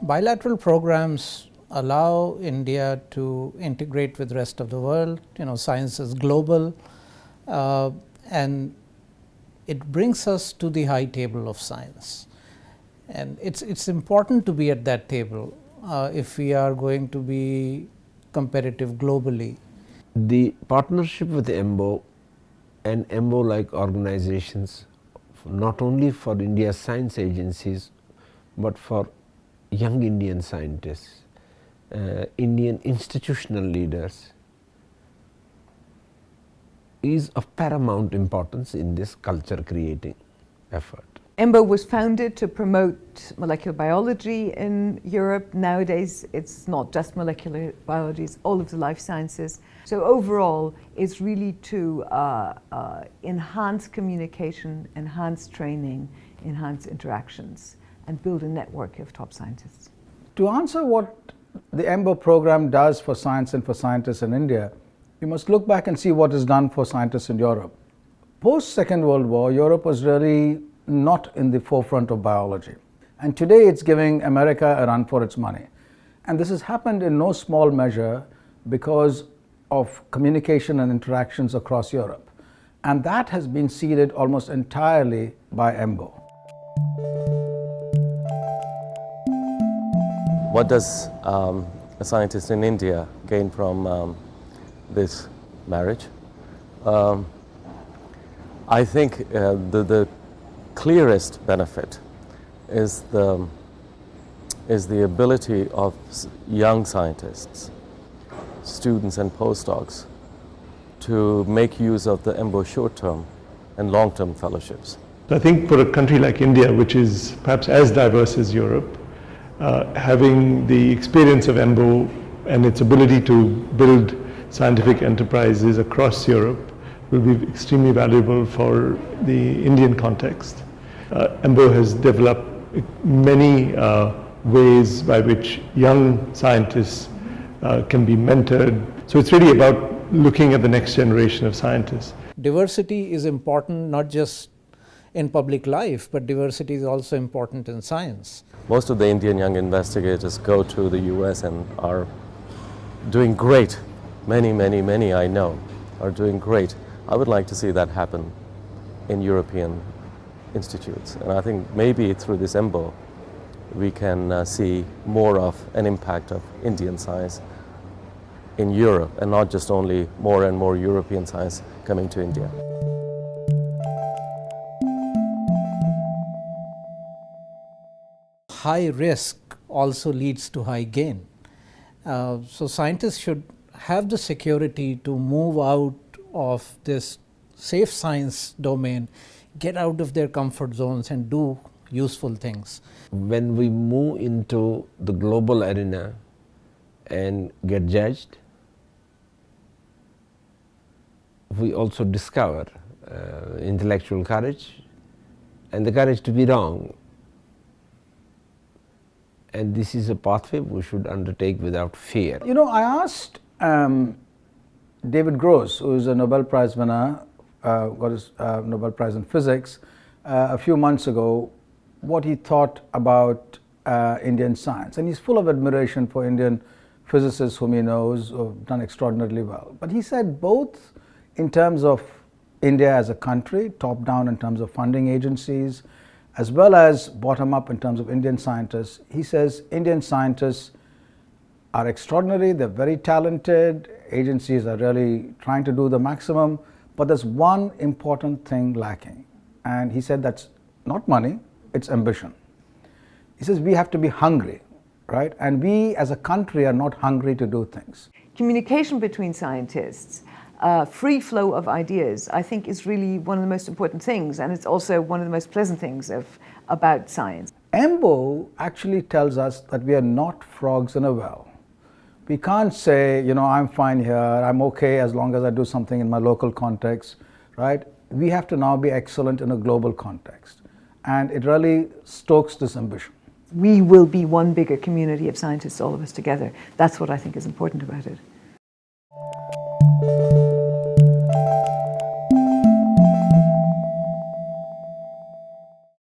Bilateral programs allow India to integrate with the rest of the world. Science is global, and it brings us to the high table of science. And it's important to be at that table if we are going to be competitive globally. The partnership with EMBO and EMBO-like organizations, not only for India's science agencies, but for young Indian scientists, Indian institutional leaders, is of paramount importance in this culture creating effort. EMBO was founded to promote molecular biology in Europe. Nowadays, it's not just molecular biology, it's all of the life sciences. So overall, it's really to enhance communication, enhance training, enhance interactions, and build a network of top scientists. To answer what the EMBO program does for science and for scientists in India, you must look back and see what is done for scientists in Europe. Post Second World War, Europe was really not in the forefront of biology. And today it's giving America a run for its money. And this has happened in no small measure because of communication and interactions across Europe. And that has been seeded almost entirely by EMBO. What does a scientist in India gain from this marriage? I think the clearest benefit is the ability of young scientists, students and postdocs, to make use of the EMBO short-term and long-term fellowships. I think for a country like India, which is perhaps as diverse as Europe, having the experience of EMBO and its ability to build scientific enterprises across Europe will be extremely valuable for the Indian context. EMBO has developed many ways by which young scientists can be mentored. So it's really about looking at the next generation of scientists. Diversity is important not just in public life, but diversity is also important in science. Most of the Indian young investigators go to the US and are doing great. Many I know are doing great. I would like to see that happen in European institutes. And I think maybe through this EMBO, we can see more of an impact of Indian science in Europe, and not just only more and more European science coming to India. High risk also leads to high gain. So scientists should have the security to move out of this safe science domain, get out of their comfort zones and do useful things. When we move into the global arena and get judged, we also discover intellectual courage and the courage to be wrong. And this is a pathway we should undertake without fear. I asked David Gross, who is a Nobel Prize winner, got his Nobel Prize in Physics, a few months ago, what he thought about Indian science. And he's full of admiration for Indian physicists whom he knows who have done extraordinarily well. But he said both in terms of India as a country, top down in terms of funding agencies, as well as bottom up in terms of Indian scientists, he says Indian scientists are extraordinary, they're very talented, agencies are really trying to do the maximum, but there's one important thing lacking. And he said that's not money, it's ambition. He says we have to be hungry, right? And we as a country are not hungry to do things. Communication between scientists, free flow of ideas, I think is really one of the most important things, and it's also one of the most pleasant things about science. EMBO actually tells us that we are not frogs in a well. We can't say, I'm fine here, I'm okay as long as I do something in my local context, right? We have to now be excellent in a global context. And it really stokes this ambition. We will be one bigger community of scientists, all of us together. That's what I think is important about it.